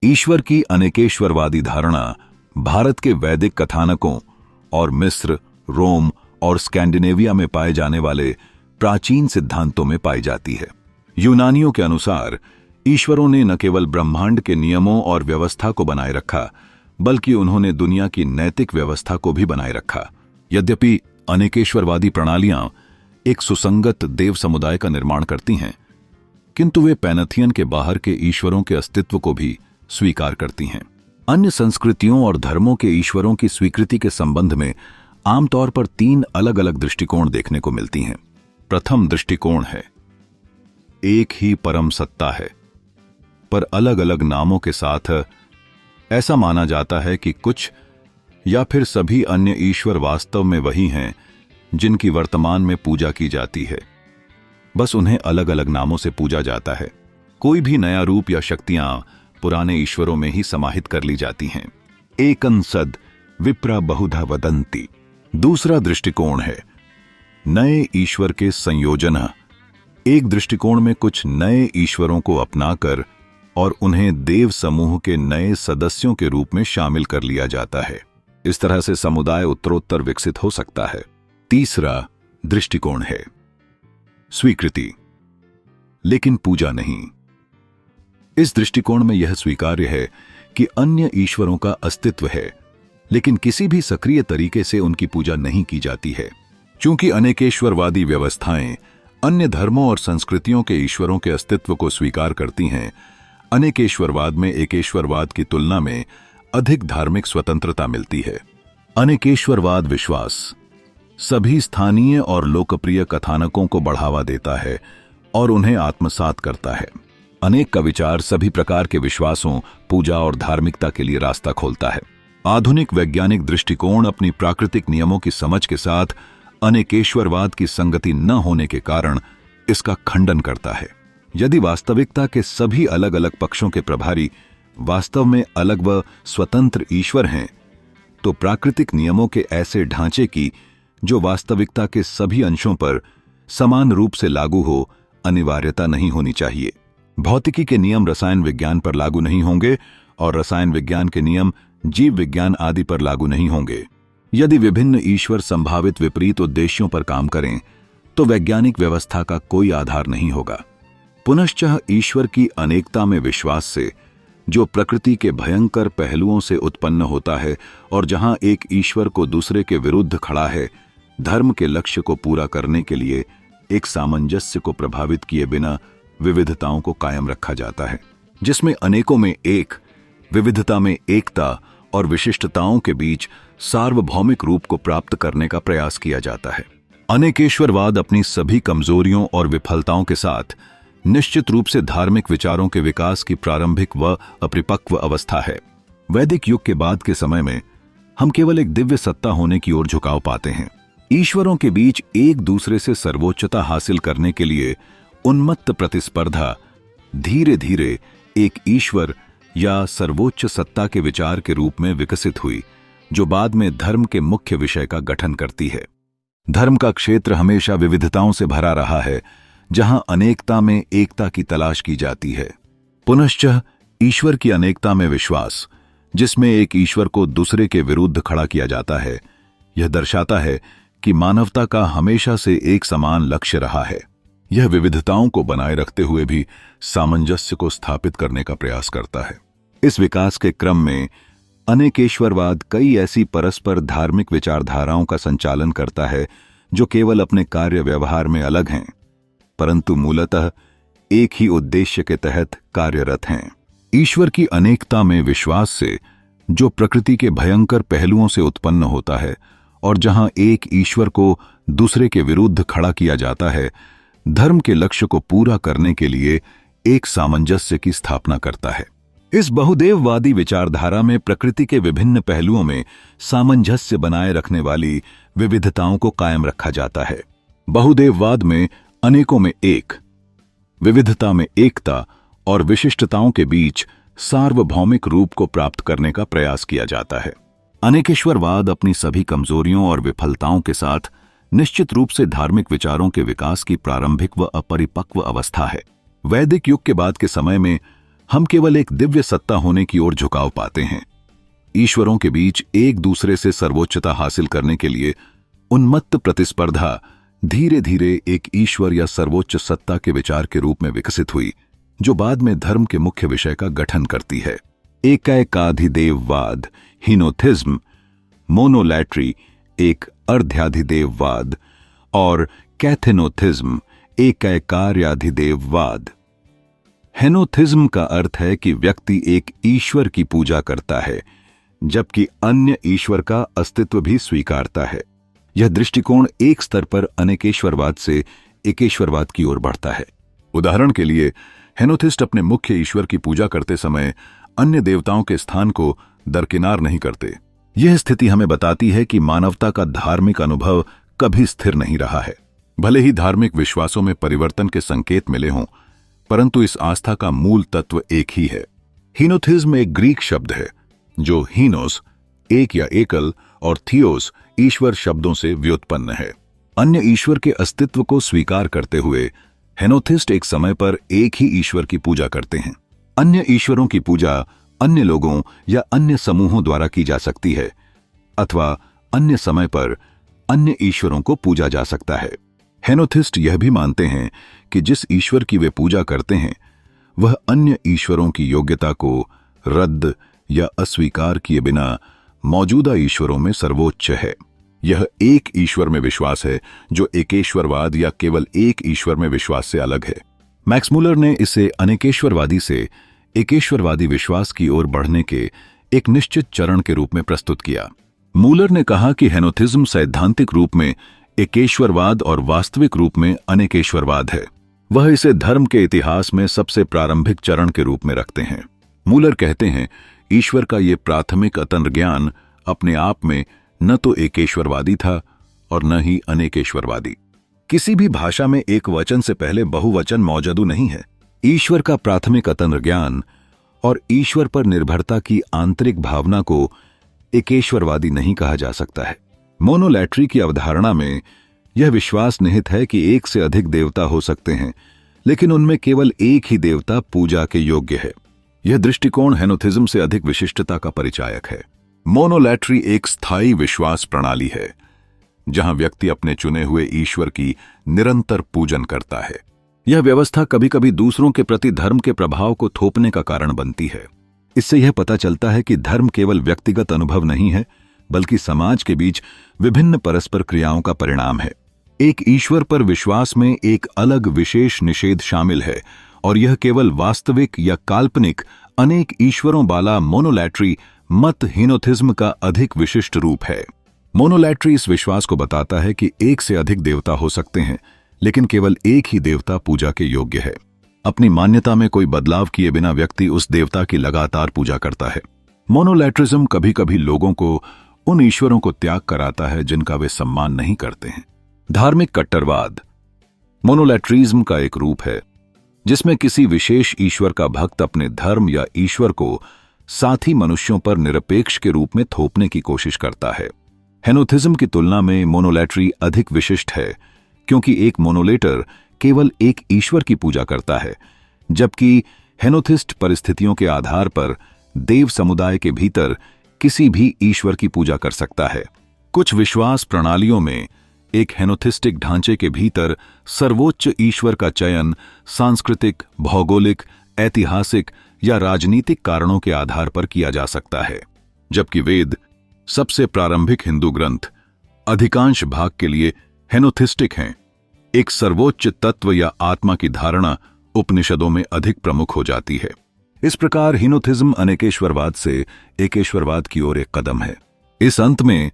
ईश्वर की अनेकेश्वरवादी धारणा भारत के वैदिक कथानकों और मिस्र, रोम और स्कैंडिनेविया में पाए जाने वाले प्राचीन सिद्धांतों में पाई जाती है। यूनानियों के अनुसार ईश्वरों ने न केवल ब्रह्मांड के नियमों और व्यवस्था को बनाए रखा, बल्कि उन्होंने दुनिया की नैतिक व्यवस्था को भी बनाए रखा। यद्यपि अनेकेश्वरवादी प्रणालियां एक सुसंगत देव समुदाय का निर्माण करती हैं, किंतु वे पैनथियन के बाहर के ईश्वरों के अस्तित्व को भी स्वीकार करती हैं। अन्य संस्कृतियों और धर्मों के ईश्वरों की स्वीकृति के संबंध में आमतौर पर 3 अलग अलग दृष्टिकोण देखने को मिलती हैं। प्रथम दृष्टिकोण है, एक ही परम सत्ता है, पर अलग अलग नामों के साथ। ऐसा माना जाता है कि कुछ या फिर सभी अन्य ईश्वर वास्तव में वही हैं जिनकी वर्तमान में पूजा की जाती है, बस उन्हें अलग अलग नामों से पूजा जाता है। कोई भी नया रूप या शक्तियां पुराने ईश्वरों में ही समाहित कर ली जाती हैं। एकं सद विप्रा बहुधा वदन्ति। दूसरा दृष्टिकोण है नए ईश्वर के संयोजन। एक दृष्टिकोण में कुछ नए ईश्वरों को अपनाकर और उन्हें देव समूह के नए सदस्यों के रूप में शामिल कर लिया जाता है। इस तरह से समुदाय उत्तरोत्तर विकसित हो सकता है। तीसरा दृष्टिकोण है स्वीकृति, लेकिन पूजा नहीं। इस दृष्टिकोण में यह स्वीकार्य है कि अन्य ईश्वरों का अस्तित्व है, लेकिन किसी भी सक्रिय तरीके से उनकी पूजा नहीं की जाती है। चूंकि अनेकेश्वरवादी व्यवस्थाएं अन्य धर्मों और संस्कृतियों के ईश्वरों के अस्तित्व को स्वीकार करती हैं, अनेकेश्वरवाद में एकेश्वरवाद की तुलना में अधिक धार्मिक स्वतंत्रता मिलती है। अनेकेश्वरवाद विश्वास सभी स्थानीय और लोकप्रिय कथानकों को बढ़ावा देता है और उन्हें आत्मसात करता है। अनेक का विचार सभी प्रकार के विश्वासों, पूजा और धार्मिकता के लिए रास्ता खोलता है। आधुनिक वैज्ञानिक दृष्टिकोण अपनी प्राकृतिक नियमों की समझ के साथ अनेकेश्वरवाद की संगति न होने के कारण इसका खंडन करता है। यदि वास्तविकता के सभी अलग अलग पक्षों के प्रभारी वास्तव में अलग व स्वतंत्र ईश्वर हैं, तो प्राकृतिक नियमों के ऐसे ढांचे की जो वास्तविकता के सभी अंशों पर समान रूप से लागू हो, अनिवार्यता नहीं होनी चाहिए। भौतिकी के नियम रसायन विज्ञान पर लागू नहीं होंगे और रसायन विज्ञान के नियम जीव विज्ञान आदि पर लागू नहीं होंगे। यदि विभिन्न ईश्वर संभावित विपरीत उद्देश्यों पर काम करें, तो वैज्ञानिक व्यवस्था का कोई आधार नहीं होगा। पुनश्च ईश्वर की अनेकता में विश्वास से, जो प्रकृति के भयंकर पहलुओं से उत्पन्न होता है और जहां एक ईश्वर को दूसरे के विरुद्ध खड़ा है, धर्म के लक्ष्य को पूरा करने के लिए एक सामंजस्य को प्रभावित किए बिना विविधताओं को कायम रखा जाता है, जिसमें अनेकों में एक, विविधता में एकता और विशिष्टताओं के बीच सार्वभौमिक रूप को प्राप्त करने का प्रयास किया जाता है। अनेकेश्वरवाद अपनी सभी कमजोरियों और विफलताओं के साथ निश्चित रूप से धार्मिक विचारों के विकास की प्रारंभिक व अपरिपक्व अवस्था है। वैदिक युग के बाद के समय में हम केवल एक दिव्य सत्ता होने की ओर झुकाव पाते हैं। ईश्वरों के बीच एक दूसरे से सर्वोच्चता हासिल करने के लिए उन्मत्त प्रतिस्पर्धा धीरे धीरे एक ईश्वर या सर्वोच्च सत्ता के विचार के रूप में विकसित हुई, जो बाद में धर्म के मुख्य विषय का गठन करती है। धर्म का क्षेत्र हमेशा विविधताओं से भरा रहा है, जहां अनेकता में एकता की तलाश की जाती है। पुनश्च ईश्वर की अनेकता में विश्वास, जिसमें एक ईश्वर को दूसरे के विरुद्ध खड़ा किया जाता है, यह दर्शाता है कि मानवता का हमेशा से एक समान लक्ष्य रहा है। यह विविधताओं को बनाए रखते हुए भी सामंजस्य को स्थापित करने का प्रयास करता है। इस विकास के क्रम में अनेकेश्वरवाद कई ऐसी परस्पर धार्मिक विचारधाराओं का संचालन करता है जो केवल अपने कार्य व्यवहार में अलग हैं, परंतु मूलतः एक ही उद्देश्य के तहत कार्यरत हैं। ईश्वर की अनेकता में विश्वास से, जो प्रकृति के भयंकर पहलुओं से उत्पन्न होता है और जहां एक ईश्वर को दूसरे के विरुद्ध खड़ा किया जाता है, धर्म के लक्ष्य को पूरा करने के लिए एक सामंजस्य की स्थापना करता है। इस बहुदेववादी विचारधारा में प्रकृति के विभिन्न पहलुओं में सामंजस्य बनाए रखने वाली विविधताओं को कायम रखा जाता है। बहुदेववाद में अनेकों में एक, विविधता में एकता और विशिष्टताओं के बीच सार्वभौमिक रूप को प्राप्त करने का प्रयास किया जाता है। अनेकेश्वरवाद अपनी सभी कमजोरियों और विफलताओं के साथ निश्चित रूप से धार्मिक विचारों के विकास की प्रारंभिक व अपरिपक्व अवस्था है। वैदिक युग के बाद के समय में हम केवल एक दिव्य सत्ता होने की ओर झुकाव पाते हैं। ईश्वरों के बीच एक दूसरे से सर्वोच्चता हासिल करने के लिए उन्मत्त प्रतिस्पर्धा धीरे धीरे एक ईश्वर या सर्वोच्च सत्ता के विचार के रूप में विकसित हुई, जो बाद में धर्म के मुख्य विषय का गठन करती है। एकैकाधिदेववाद, हीनोथिज्म, मोनोलैट्री, एक अर्ध्याधिदेववाद, और कैथेनोथिज्म, एकैकार्याधिदेववाद। हेनोथिज्म का अर्थ है कि व्यक्ति एक ईश्वर की पूजा करता है, जबकि अन्य ईश्वर का अस्तित्व भी स्वीकारता है। यह दृष्टिकोण एक स्तर पर अनेकेश्वरवाद से एकेश्वरवाद की ओर बढ़ता है। उदाहरण के लिए, हेनोथिस्ट अपने मुख्य ईश्वर की पूजा करते समय अन्य देवताओं के स्थान को दरकिनार नहीं करते। यह स्थिति हमें बताती है कि मानवता का धार्मिक अनुभव कभी स्थिर नहीं रहा है। भले ही धार्मिक विश्वासों में परिवर्तन के संकेत मिले हों, परंतु इस आस्था का मूल तत्व एक ही है। हीनोथिज्म एक ग्रीक शब्द है जो हीनोस, एक या एकल, और थियोस, ईश्वर शब्दों से व्युत्पन्न है। अन्य ईश्वर के अस्तित्व को स्वीकार करते हुए हेनोथिस्ट एक समय पर एक ही ईश्वर की पूजा करते हैं। अन्य ईश्वरों की पूजा अन्य लोगों या अन्य समूहों द्वारा की जा सकती है, अथवा अन्य समय पर अन्य ईश्वरों को पूजा जा सकता है। हेनोथिस्ट यह भी मानते हैं कि जिस ईश्वर की वे पूजा करते हैं वह अन्य ईश्वरों की योग्यता को रद्द या अस्वीकार किए बिना मौजूदा ईश्वरों में सर्वोच्च है। यह एक ईश्वर में विश्वास है जो एकेश्वरवाद या केवल एक ईश्वर में विश्वास से अलग है। मैक्स मुलर ने इसे अनेकेश्वरवादी से एकेश्वरवादी विश्वास की ओर बढ़ने के एक निश्चित चरण के रूप में प्रस्तुत किया। मूलर ने कहा कि हेनोथिज्म सैद्धांतिक रूप में एकेश्वरवाद और वास्तविक रूप में अनेकेश्वरवाद है। वह इसे धर्म के इतिहास में सबसे प्रारंभिक चरण के रूप में रखते हैं। मूलर कहते हैं, ईश्वर का ये प्राथमिक अतंर्ज्ञान अपने आप में न तो एकेश्वरवादी था और न ही अनेकेश्वरवादी। किसी भी भाषा में एक वचन से पहले बहुवचन मौजूद नहीं है। ईश्वर का प्राथमिक अतंर्ज्ञान और ईश्वर पर निर्भरता की आंतरिक भावना को एकेश्वरवादी नहीं कहा जा सकता है। मोनोलैट्री की अवधारणा में यह विश्वास निहित है कि एक से अधिक देवता हो सकते हैं, लेकिन उनमें केवल एक ही देवता पूजा के योग्य है। यह दृष्टिकोण हेनोथिज्म से अधिक विशिष्टता का परिचायक है। मोनोलैट्री एक स्थायी विश्वास प्रणाली है जहां व्यक्ति अपने चुने हुए ईश्वर की निरंतर पूजन करता है। यह व्यवस्था कभी कभी दूसरों के प्रति धर्म के प्रभाव को थोपने का कारण बनती है। इससे यह पता चलता है कि धर्म केवल व्यक्तिगत अनुभव नहीं है, बल्कि समाज के बीच विभिन्न परस्पर क्रियाओं का परिणाम है। एक ईश्वर पर विश्वास में एक अलग विशेष निषेध शामिल है, और यह केवल वास्तविक या काल्पनिक अनेक ईश्वरों वाला मोनोलैट्री मत हीनोथिज्म का अधिक विशिष्ट रूप है। मोनोलैट्री इस विश्वास को बताता है कि एक से अधिक देवता हो सकते हैं, लेकिन केवल एक ही देवता पूजा के योग्य है। अपनी मान्यता में कोई बदलाव किए बिना व्यक्ति उस देवता की लगातार पूजा करता है। मोनोलैट्रिज्म कभी कभी लोगों को उन ईश्वरों को त्याग कराता है जिनका वे सम्मान नहीं करते हैं। धार्मिक कट्टरवाद मोनोलैट्रिज्म का एक रूप है जिसमें किसी विशेष ईश्वर का भक्त अपने धर्म या ईश्वर को साथी मनुष्यों पर निरपेक्ष के रूप में थोपने की कोशिश करता है। हेनोथिज्म की तुलना में मोनोलैट्री अधिक विशिष्ट है, क्योंकि एक मोनोलेटर केवल एक ईश्वर की पूजा करता है, जबकि हेनोथिस्ट परिस्थितियों के आधार पर देव समुदाय के भीतर किसी भी ईश्वर की पूजा कर सकता है। कुछ विश्वास प्रणालियों में एक हेनोथिस्टिक ढांचे के भीतर सर्वोच्च ईश्वर का चयन सांस्कृतिक, भौगोलिक, ऐतिहासिक या राजनीतिक कारणों के आधार पर किया जा सकता है, जबकि वेद, सबसे प्रारंभिक हिंदू ग्रंथ, अधिकांश भाग के लिए हेनोथिस्टिक हैं। एक सर्वोच्च तत्व या आत्मा की धारणा उपनिषदों में अधिक प्रमुख हो जाती है। इस प्रकार हीनोथिज्म अनेकेश्वरवाद से एकेश्वरवाद की ओर एक कदम है। इस अंत में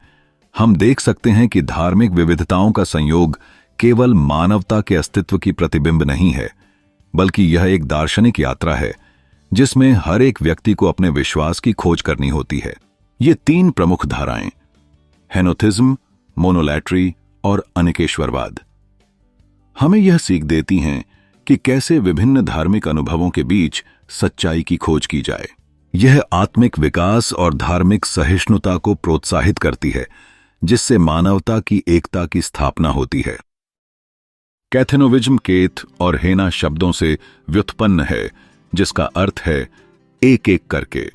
हम देख सकते हैं कि धार्मिक विविधताओं का संयोग केवल मानवता के अस्तित्व की प्रतिबिंब नहीं है, बल्कि यह एक दार्शनिक यात्रा है जिसमें हर एक व्यक्ति को अपने विश्वास की खोज करनी होती है। ये तीन प्रमुख धाराएं, हेनोथिज्म, मोनोलैट्री और अनेकेश्वरवाद, हमें यह सीख देती हैं कि कैसे विभिन्न धार्मिक अनुभवों के बीच सच्चाई की खोज की जाए। यह आत्मिक विकास और धार्मिक सहिष्णुता को प्रोत्साहित करती है, जिससे मानवता की एकता की स्थापना होती है। कैथेनोविज्म केथ और हेना शब्दों से व्युत्पन्न है, जिसका अर्थ है एक एक करके।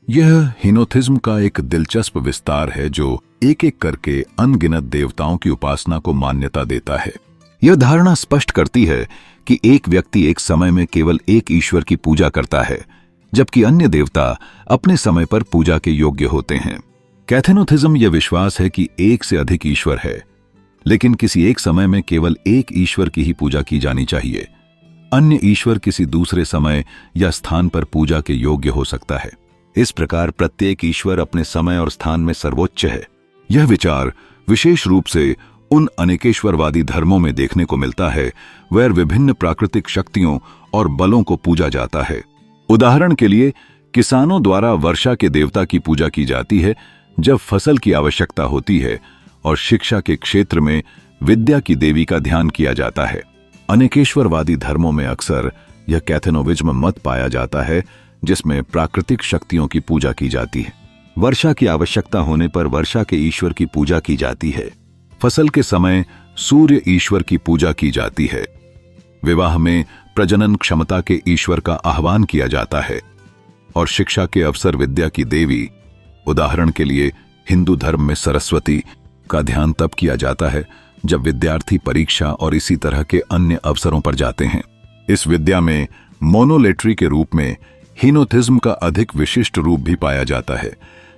यह हिनोथिज्म का एक दिलचस्प विस्तार है जो एक एक करके अनगिनत देवताओं की उपासना को मान्यता देता है। यह धारणा स्पष्ट करती है कि एक व्यक्ति एक समय में केवल एक ईश्वर की पूजा करता है, जबकि अन्य देवता अपने समय पर पूजा के योग्य होते हैं। कैथेनोथिज्म यह विश्वास है कि एक से अधिक ईश्वर है, लेकिन किसी एक समय में केवल एक ईश्वर की ही पूजा की जानी चाहिए। अन्य ईश्वर किसी दूसरे समय या स्थान पर पूजा के योग्य हो सकता है। इस प्रकार प्रत्येक ईश्वर अपने समय और स्थान में सर्वोच्च है। यह विचार विशेष रूप से उन अनेकेश्वरवादी धर्मों में देखने को मिलता है वह विभिन्न प्राकृतिक शक्तियों और बलों को पूजा जाता है। उदाहरण के लिए किसानों द्वारा वर्षा के देवता की पूजा की जाती है जब फसल की आवश्यकता होती है, और शिक्षा के क्षेत्र में विद्या की देवी का ध्यान किया जाता है। अनेकेश्वरवादी धर्मों में अक्सर यह कैथेनोविज्म मत पाया जाता है जिसमें प्राकृतिक शक्तियों की पूजा की जाती है। वर्षा की आवश्यकता होने पर वर्षा के ईश्वर की पूजा की जाती है। फसल के समय सूर्य ईश्वर की पूजा की जाती है। विवाह में प्रजनन क्षमता के ईश्वर का आह्वान किया जाता है, और शिक्षा के अवसर विद्या की देवी, उदाहरण के लिए हिंदू धर्म में सरस्वती का ध्यान तब किया जाता है जब विद्यार्थी परीक्षा और इसी तरह के अन्य अवसरों पर जाते हैं। इस विद्या में मोनोलेट्री के रूप में हिनोथिज्म का अधिक विशिष्ट रूप भी पाया जाता है,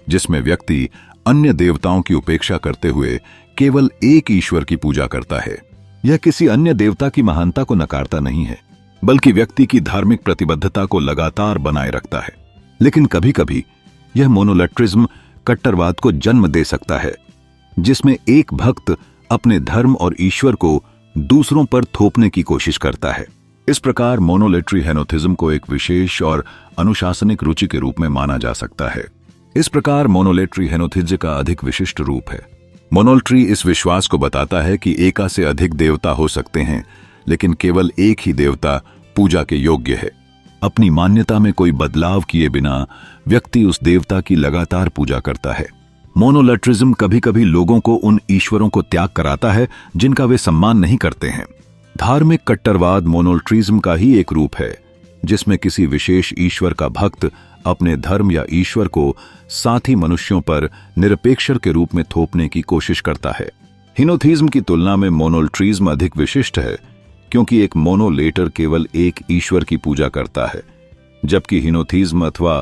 जिसमें व्यक्ति अन्य देवताओं की उपेक्षा करते हुए केवल एक ईश्वर की पूजा करता है। यह किसी अन्य देवता की महानता को नकारता नहीं है, बल्कि व्यक्ति की धार्मिक प्रतिबद्धता को लगातार बनाए रखता है। लेकिन कभी कभी यह मोनोलेट्रिज्म कट्टरवाद को जन्म दे सकता है, जिसमें एक भक्त अपने धर्म और ईश्वर को दूसरों पर थोपने की कोशिश करता है। इस प्रकार मोनोलेट्री हेनोथिज्म को एक विशेष और अनुशासनिक रुचि के रूप में माना जा सकता है। इस प्रकार मोनोलेट्री हेनोथिज्म का अधिक विशिष्ट रूप है। मोनोलेट्री इस विश्वास को बताता है कि एका से अधिक देवता हो सकते हैं, लेकिन केवल एक ही देवता पूजा के योग्य है। अपनी मान्यता में कोई बदलाव किए बिना व्यक्ति उस देवता की लगातार पूजा करता है। मोनोलेट्रिज्म कभी कभी लोगों को उन ईश्वरों को त्याग कराता है जिनका वे सम्मान नहीं करते हैं। धार्मिक कट्टरवाद मोनोलेट्रिज्म का ही एक रूप है, जिसमें किसी विशेष ईश्वर का भक्त अपने धर्म या ईश्वर को साथी मनुष्यों पर निरपेक्ष के रूप में थोपने की कोशिश करता है। हिनोथिज्म की तुलना में मोनोलेट्रिज्म अधिक विशिष्ट है, क्योंकि एक मोनोलेटर केवल एक ईश्वर की पूजा करता है, जबकि हिनोथिज्म अथवा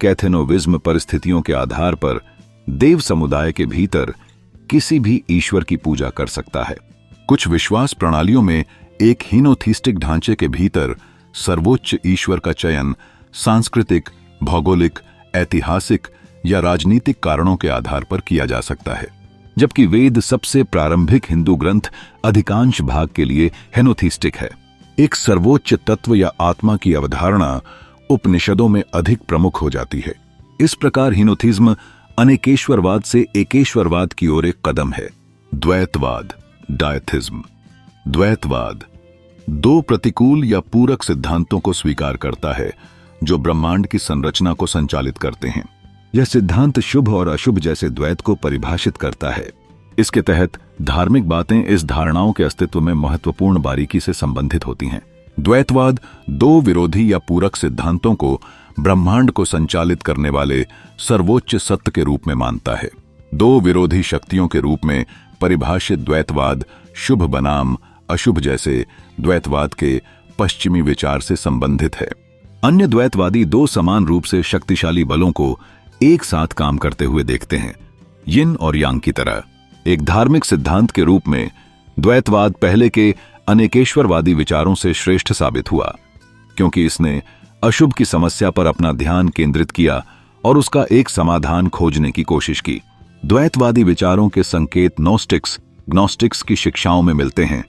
कैथेनोविज्म परिस्थितियों के आधार पर देव समुदाय के भीतर किसी भी ईश्वर की पूजा कर सकता है। कुछ विश्वास प्रणालियों में एक हिनोथिस्टिक ढांचे के भीतर सर्वोच्च ईश्वर का चयन सांस्कृतिक, भौगोलिक, ऐतिहासिक या राजनीतिक कारणों के आधार पर किया जा सकता है, जबकि वेद सबसे प्रारंभिक हिंदू ग्रंथ अधिकांश भाग के लिए हेनोथिस्टिक है। एक सर्वोच्च तत्व या आत्मा की अवधारणा उपनिषदों में अधिक प्रमुख हो जाती है। इस प्रकार हिनोथिज्म अनेकेश्वरवाद से एकेश्वरवाद की ओर एक कदम है। द्वैतवाद, डायथिज्म। द्वैतवाद दो प्रतिकूल या पूरक सिद्धांतों को स्वीकार करता है जो ब्रह्मांड की संरचना को संचालित करते हैं। यह सिद्धांत शुभ और अशुभ जैसे द्वैत को परिभाषित करता है। इसके तहत धार्मिक बातें इस धारणाओं के अस्तित्व में महत्वपूर्ण बारीकी से संबंधित होती हैं। द्वैतवाद दो विरोधी या पूरक सिद्धांतों को ब्रह्मांड को संचालित करने वाले सर्वोच्च सत्य के रूप में मानता है। दो विरोधी शक्तियों के रूप में परिभाषित द्वैतवाद शुभ बनाम अशुभ जैसे द्वैतवाद के पश्चिमी विचार से संबंधित है। अन्य द्वैतवादी दो समान रूप से शक्तिशाली बलों को एक साथ काम करते हुए देखते हैं, यिन और यांग की तरह। एक धार्मिक सिद्धांत के रूप में द्वैतवाद पहले के अनेकेश्वरवादी विचारों से श्रेष्ठ साबित हुआ, क्योंकि इसने अशुभ की समस्या पर अपना ध्यान केंद्रित किया और उसका एक समाधान खोजने की कोशिश की। द्वैतवादी विचारों के संकेत ग्नोस्टिक्स की शिक्षाओं में मिलते हैं,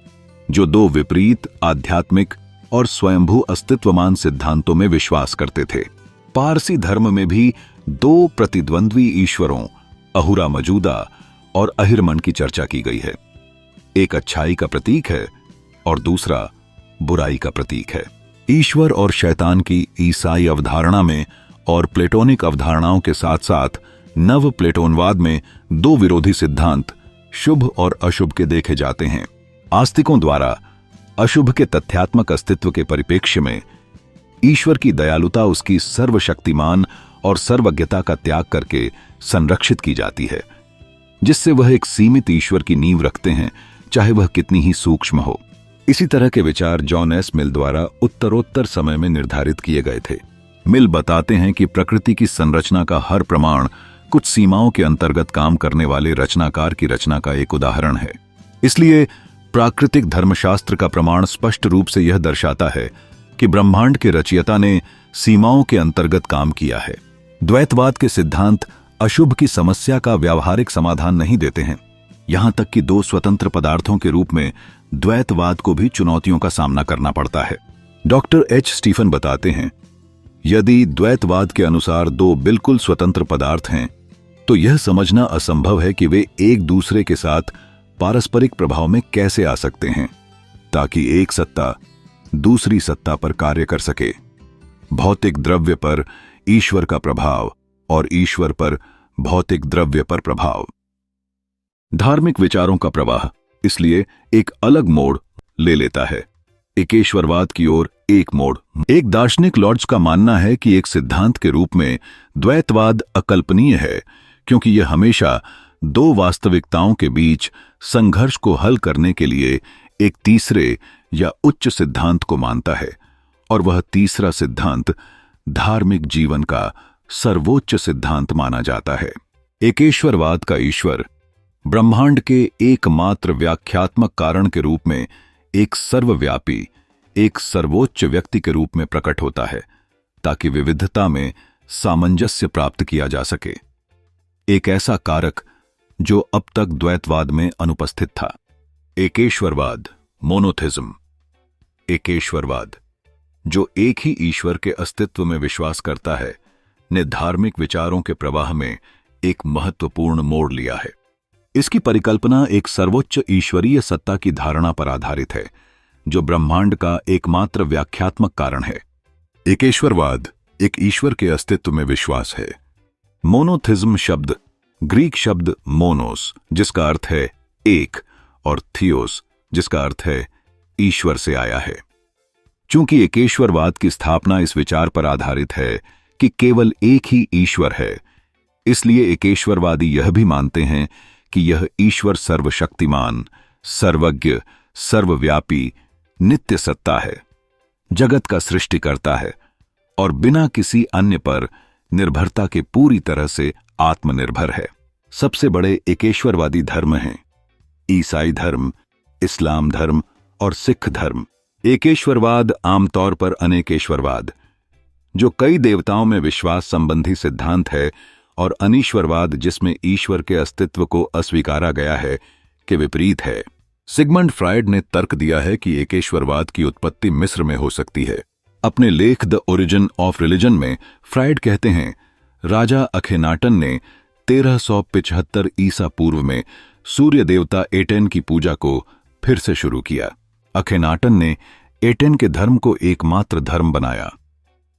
जो दो विपरीत आध्यात्मिक और स्वयंभू अस्तित्वमान सिद्धांतों में विश्वास करते थे। पारसी धर्म में भी दो प्रतिद्वंद्वी ईश्वरों अहुरा मजूदा और अहिरमन की चर्चा की गई है। एक अच्छाई का प्रतीक है और दूसरा बुराई का प्रतीक है। ईश्वर और शैतान की ईसाई अवधारणा में और प्लेटोनिक अवधारणाओं के साथ साथ नव प्लेटोनवाद में दो विरोधी सिद्धांत शुभ और अशुभ के देखे जाते हैं। आस्तिकों द्वारा अशुभ के तथ्यात्मक अस्तित्व के परिप्रेक्ष्य में ईश्वर की दयालुता उसकी सर्वशक्तिमान और सर्वज्ञता का त्याग करके संरक्षित की जाती है, जिससे वह एक सीमित ईश्वर की नींव रखते हैं, चाहे वह कितनी ही सूक्ष्म हो। इसी तरह के विचार जॉन एस मिल द्वारा उत्तरोत्तर समय में निर्धारित किए गए थे। मिल बताते हैं कि प्रकृति की संरचना का हर प्रमाण कुछ सीमाओं के अंतर्गत काम करने वाले रचनाकार की रचना का एक उदाहरण है। इसलिए प्राकृतिक धर्मशास्त्र का प्रमाण स्पष्ट रूप से यह दर्शाता है कि ब्रह्मांड के रचयिता ने सीमाओं के अंतर्गत काम किया है। द्वैतवाद के सिद्धांत अशुभ की समस्या का व्यावहारिक समाधान नहीं देते हैं, यहां तक कि दो स्वतंत्र पदार्थों के रूप में द्वैतवाद को भी चुनौतियों का सामना करना पड़ता है। डॉक्टर एच स्टीफन बताते हैं, यदि द्वैतवाद के अनुसार दो बिल्कुल स्वतंत्र पदार्थ हैं, तो यह समझना असंभव है कि वे एक दूसरे के साथ पारस्परिक प्रभाव में कैसे आ सकते हैं, ताकि एक सत्ता दूसरी सत्ता पर कार्य कर सके। भौतिक द्रव्य पर ईश्वर का प्रभाव और ईश्वर पर भौतिक द्रव्य पर प्रभाव। धार्मिक विचारों का प्रवाह इसलिए एक अलग मोड़ ले लेता है, एकेश्वरवाद की ओर एक मोड़। एक दार्शनिक लॉर्ड्स का मानना है कि एक सिद्धांत के रूप में द्वैतवाद अकल्पनीय है, क्योंकि यह हमेशा दो वास्तविकताओं के बीच संघर्ष को हल करने के लिए एक तीसरे या उच्च सिद्धांत को मानता है, और वह तीसरा सिद्धांत धार्मिक जीवन का सर्वोच्च सिद्धांत माना जाता है। एकेश्वरवाद का ईश्वर ब्रह्मांड के एकमात्र व्याख्यात्मक कारण के रूप में एक सर्वव्यापी, एक सर्वोच्च व्यक्ति के रूप में प्रकट होता है, ताकि विविधता में सामंजस्य प्राप्त किया जा सके। एक ऐसा कारक जो अब तक द्वैतवाद में अनुपस्थित था। एकेश्वरवाद, मोनोथिज्म। एकेश्वरवाद, जो एक ही ईश्वर के अस्तित्व में विश्वास करता है, ने धार्मिक विचारों के प्रवाह में एक महत्वपूर्ण मोड़ लिया है। इसकी परिकल्पना एक सर्वोच्च ईश्वरीय सत्ता की धारणा पर आधारित है, जो ब्रह्मांड का एकमात्र व्याख्यात्मक कारण है। एकेश्वरवाद एक ईश्वर के अस्तित्व में विश्वास है। मोनोथिज्म शब्द ग्रीक शब्द मोनोस, जिसका अर्थ है एक, और थियोस, जिसका अर्थ है ईश्वर, से आया है। चूंकि एकेश्वरवाद की स्थापना इस विचार पर आधारित है कि केवल एक ही ईश्वर है, इसलिए एकेश्वरवादी यह भी मानते हैं कि यह ईश्वर सर्वशक्तिमान, सर्वज्ञ, सर्वव्यापी, नित्य सत्ता है, जगत का सृष्टिकर्ता है और बिना किसी अन्य पर निर्भरता के पूरी तरह से आत्मनिर्भर है। सबसे बड़े एकेश्वरवादी धर्म हैं ईसाई धर्म, इस्लाम धर्म और सिख धर्म। एकेश्वरवाद आमतौर पर अनेकेश्वरवाद, जो कई देवताओं में विश्वास संबंधी सिद्धांत है, और अनीश्वरवाद, जिसमें ईश्वर के अस्तित्व को अस्वीकारा गया है, के विपरीत है। सिगमंड फ्रायड ने तर्क दिया है कि एकेश्वरवाद की उत्पत्ति मिस्र में हो सकती है। अपने लेख द ओरिजिन ऑफ रिलीजन में फ्रायड कहते हैं, राजा अखेनाटन ने 1375 ईसा पूर्व में सूर्य देवता एटेन की पूजा को फिर से शुरू किया। अखेनाटन ने एटेन के धर्म को एकमात्र धर्म बनाया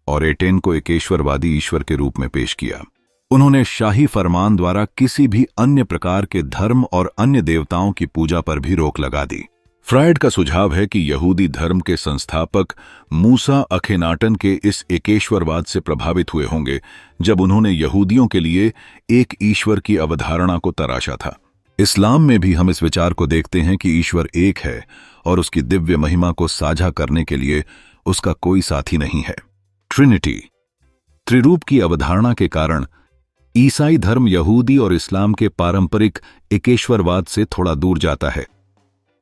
और एटेन को एकेश्वरवादी ईश्वर के रूप में पेश किया। उन्होंने शाही फरमान द्वारा किसी भी अन्य प्रकार के धर्म और अन्य देवताओं की पूजा पर भी रोक लगा दी। फ्रायड का सुझाव है कि यहूदी धर्म के संस्थापक मूसा अखेनाटन के इस एकेश्वरवाद से प्रभावित हुए होंगे, जब उन्होंने यहूदियों के लिए एक ईश्वर की अवधारणा को तराशा था। इस्लाम में भी हम इस विचार को देखते हैं कि ईश्वर एक है और उसकी दिव्य महिमा को साझा करने के लिए उसका कोई साथी नहीं है। ट्रिनिटी, त्रिरूप की अवधारणा के कारण ईसाई धर्म यहूदी और इस्लाम के पारंपरिक एकेश्वरवाद से थोड़ा दूर जाता है,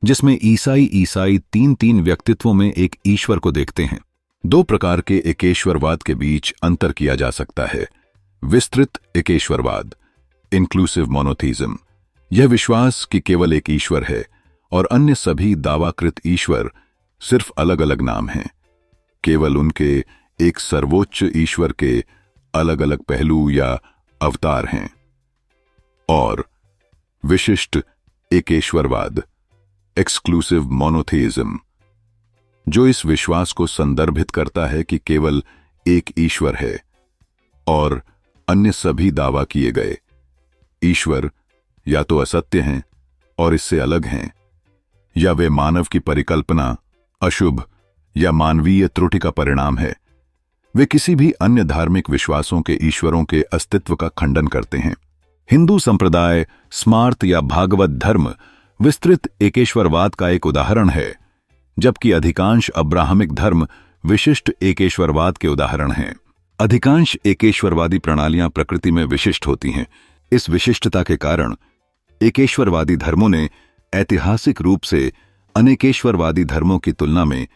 जिसमें ईसाई तीन व्यक्तित्वों में एक ईश्वर को देखते हैं। दो प्रकार के एकेश्वरवाद के बीच अंतर किया जा सकता है। विस्तृत एकेश्वरवाद, इंक्लूसिव मोनोथीज्म, यह विश्वास कि केवल एक ईश्वर है और अन्य सभी दावाकृत ईश्वर सिर्फ अलग अलग नाम हैं, केवल उनके एक सर्वोच्च ईश्वर के अलग अलग पहलू या अवतार हैं। और विशिष्ट एकेश्वरवाद, एक्सक्लूसिव मोनोथेइज्म, जो इस विश्वास को संदर्भित करता है कि केवल एक ईश्वर है और अन्य सभी दावा किए गए ईश्वर या तो असत्य हैं और इससे अलग हैं, या वे मानव की परिकल्पना, अशुभ या मानवीय त्रुटि का परिणाम है, वे किसी भी अन्य धार्मिक विश्वासों के ईश्वरों के अस्तित्व का खंडन करते हैं। हिंदू संप्रदाय स्मार्त या भागवत धर्म विस्तृत एकेश्वरवाद का एक उदाहरण है, जबकि अधिकांश अब्राहमिक धर्म विशिष्ट एकेश्वरवाद के उदाहरण हैं। अधिकांश एकेश्वरवादी प्रणालियां प्रकृति में विशिष्ट होती हैं। इस विशिष्टता के कारण एकेश्वरवादी धर्मों ने ऐतिहासिक रूप से अनेकेश्वरवादी धर्मों की तुलना में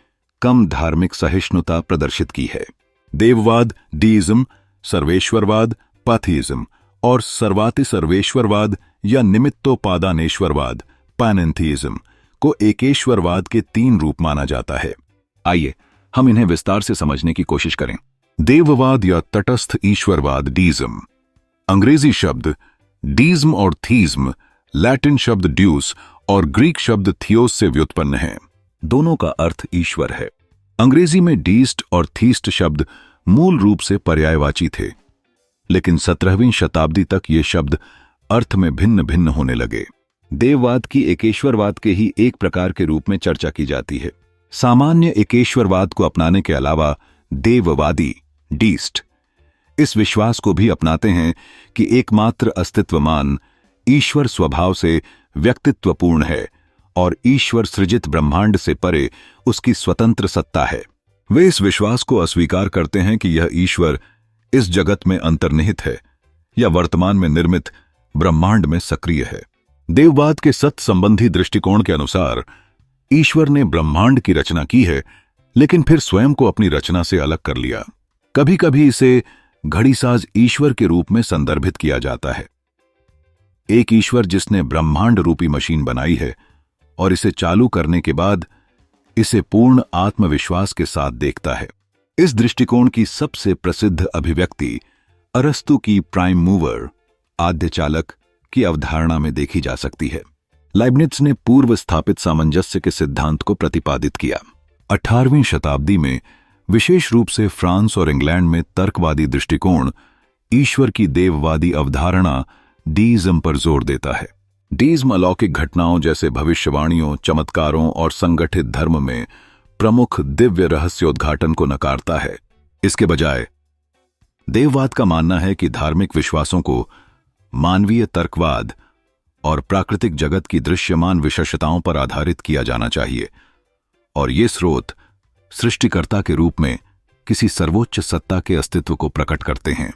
कम धार्मिक सहिष्णुता प्रदर्शित की है। देववाद, डीइज्म, सर्वेश्वरवाद, पाथीइज्म और सर्वाति सर्वेश्वरवाद या निमित्तोपादानेश्वरवाद, पैनेंथीइज्म को एकेश्वरवाद के 3 रूप माना जाता है। आइए हम इन्हें विस्तार से समझने की कोशिश करें। देववाद या तटस्थ ईश्वरवाद, डीइज्म। अंग्रेजी शब्द डीइज्म और थीज्म लैटिन शब्द ड्यूस और ग्रीक शब्द थियोस से व्युत्पन्न है। दोनों का अर्थ ईश्वर है। अंग्रेजी में डीस्ट और थीस्ट शब्द मूल रूप से पर्यायवाची थे, लेकिन 17वीं शताब्दी तक ये शब्द अर्थ में भिन्न भिन्न होने लगे। देववाद की एकेश्वरवाद के ही एक प्रकार के रूप में चर्चा की जाती है। सामान्य एकेश्वरवाद को अपनाने के अलावा देववादी, डीस्ट, इस विश्वास को भी अपनाते हैं कि एकमात्र अस्तित्वमान ईश्वर स्वभाव से व्यक्तित्वपूर्ण है और ईश्वर सृजित ब्रह्मांड से परे उसकी स्वतंत्र सत्ता है। वे इस विश्वास को अस्वीकार करते हैं कि यह ईश्वर इस जगत में अंतर्निहित है या वर्तमान में निर्मित ब्रह्मांड में सक्रिय है। देववाद के सत्य संबंधी दृष्टिकोण के अनुसार ईश्वर ने ब्रह्मांड की रचना की है, लेकिन फिर स्वयं को अपनी रचना से अलग कर लिया। कभी कभी इसे घड़ीसाज ईश्वर के रूप में संदर्भित किया जाता है। एक ईश्वर जिसने ब्रह्मांड रूपी मशीन बनाई है और इसे चालू करने के बाद इसे पूर्ण आत्मविश्वास के साथ देखता है। इस दृष्टिकोण की सबसे प्रसिद्ध अभिव्यक्ति अरस्तु की प्राइम मूवर, आद्य चालक की अवधारणा में देखी जा सकती है। लाइबनिट्ज ने पूर्व स्थापित सामंजस्य के सिद्धांत को प्रतिपादित किया। 18वीं शताब्दी में विशेष रूप से फ्रांस और इंग्लैंड में तर्कवादी दृष्टिकोण ईश्वर की देववादी अवधारणा डीइज्म पर जोर देता है। डीइज्म अलौकिक घटनाओं जैसे भविष्यवाणियों, चमत्कारों और संगठित धर्म में प्रमुख दिव्य रहस्योद्घाटन को नकारता है। इसके बजाय देववाद का मानना है कि धार्मिक विश्वासों को मानवीय तर्कवाद और प्राकृतिक जगत की दृश्यमान विशेषताओं पर आधारित किया जाना चाहिए और ये स्रोत सृष्टिकर्ता के रूप में किसी सर्वोच्च सत्ता के अस्तित्व को प्रकट करते हैं।